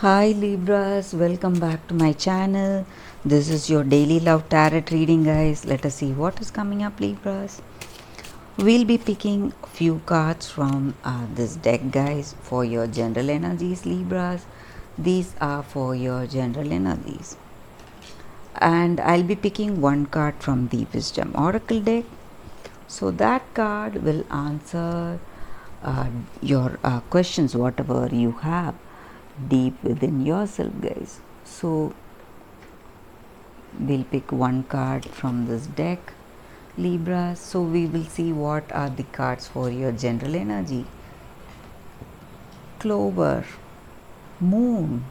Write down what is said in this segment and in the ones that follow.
Hi Libras, welcome back to my channel. This is your daily love tarot reading, guys. Let us see what is coming up, Libras. We'll be picking a few cards from this deck, guys, for your general energies, Libras. These are for your general energies. And I'll be picking one card from the Wisdom Oracle deck. So that card will answer your questions, whatever you have deep within yourself, guys. So we'll pick one card from this deck, Libra. So we will see what are the cards for your general energy. Clover, Moon,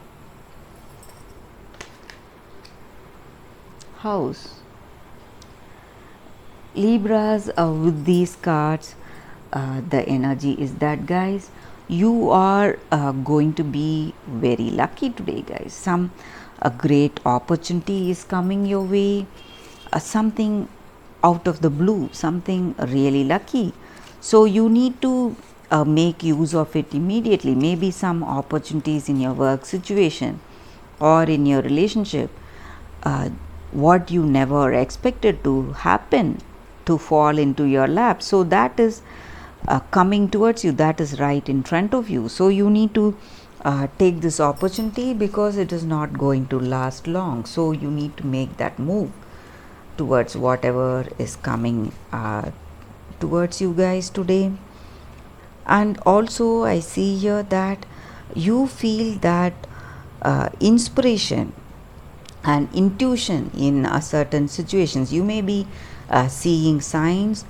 House. Libras, with these cards, the energy is that, guys, you are going to be very lucky today, guys. Some a great opportunity is coming your way, something out of the blue, something really lucky. So you need to make use of it immediately. Maybe some opportunities in your work situation or in your relationship, what you never expected to happen, to fall into your lap. So that is coming towards you, that is right in front of you. So you need to take this opportunity because it is not going to last long. So you need to make that move towards whatever is coming towards you, guys, today. And also I see here that you feel that inspiration and intuition in certain situations. You may be seeing signs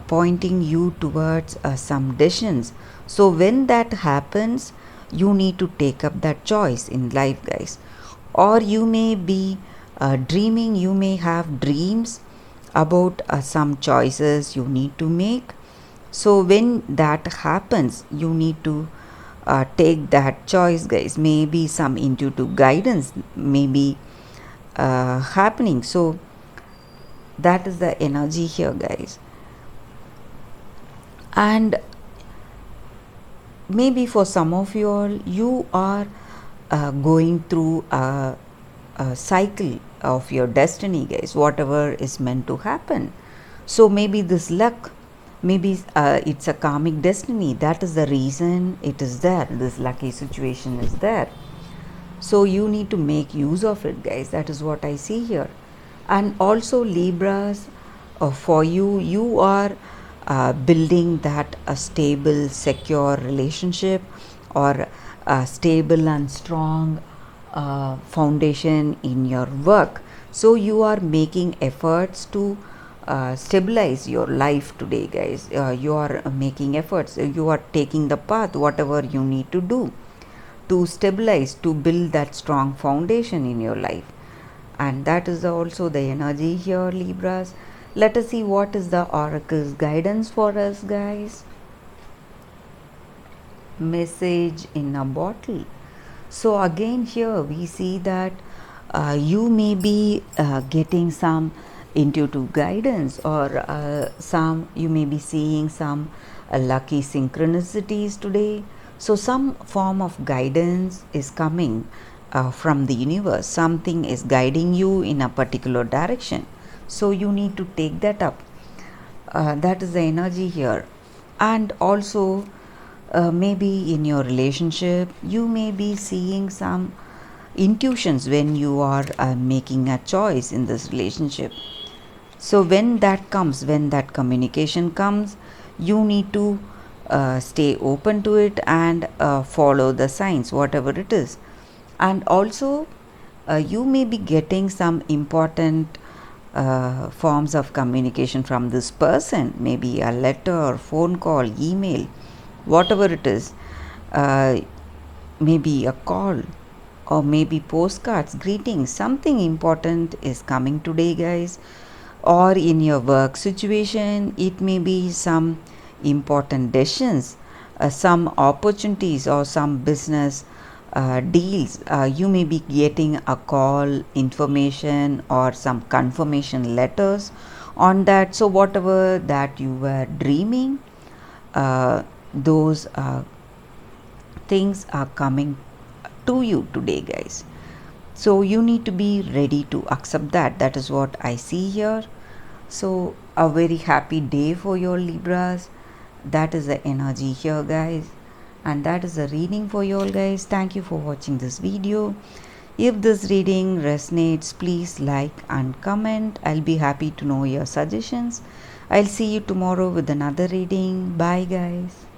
pointing you towards some decisions. So when that happens, you need to take up that choice in life, guys. Or you may be dreaming, you may have dreams about some choices you need to make. So when that happens, you need to take that choice, guys. Maybe some intuitive guidance maybe happening. So that is the energy here, guys. And maybe for some of you all, you are going through a cycle of your destiny, guys, whatever is meant to happen. So maybe this luck, maybe it's a karmic destiny. That is the reason it is there. This lucky situation is there. So you need to make use of it, guys. That is what I see here. And also Libras, for you, you are building that a stable, secure relationship or a stable and strong foundation in your work. So you are making efforts to stabilize your life today, guys. You are making efforts. You are taking the path, whatever you need to do to stabilize, to build that strong foundation in your life. And that is also the energy here, Libras. Let us see what is the oracle's guidance for us, guys. Message in a bottle. So again here we see that you may be getting some intuitive guidance, or some you may be seeing some lucky synchronicities today. So some form of guidance is coming from the universe. Something is guiding you in a particular direction. So you need to take that up. That is the energy here. And also maybe in your relationship, you may be seeing some intuitions when you are making a choice in this relationship. So when that comes, when that communication comes, you need to stay open to it and follow the signs, whatever it is. And also you may be getting some important forms of communication from this person, maybe a letter, phone call, email, whatever it is, maybe a call, or maybe postcards, greetings. Something important is coming today, guys. Or in your work situation, it may be some important decisions, some opportunities, or some business deals. You may be getting a call, information, or some confirmation letters on that. So whatever that you were dreaming, those things are coming to you today, guys. So you need to be ready to accept that. That is what I see here. So a very happy day for your Libras. That is the energy here, guys, and that is the reading for you all, guys. Thank you for watching this video. If this reading resonates, please like and comment. I'll be happy to know your suggestions. I'll see you tomorrow with another reading. Bye, guys.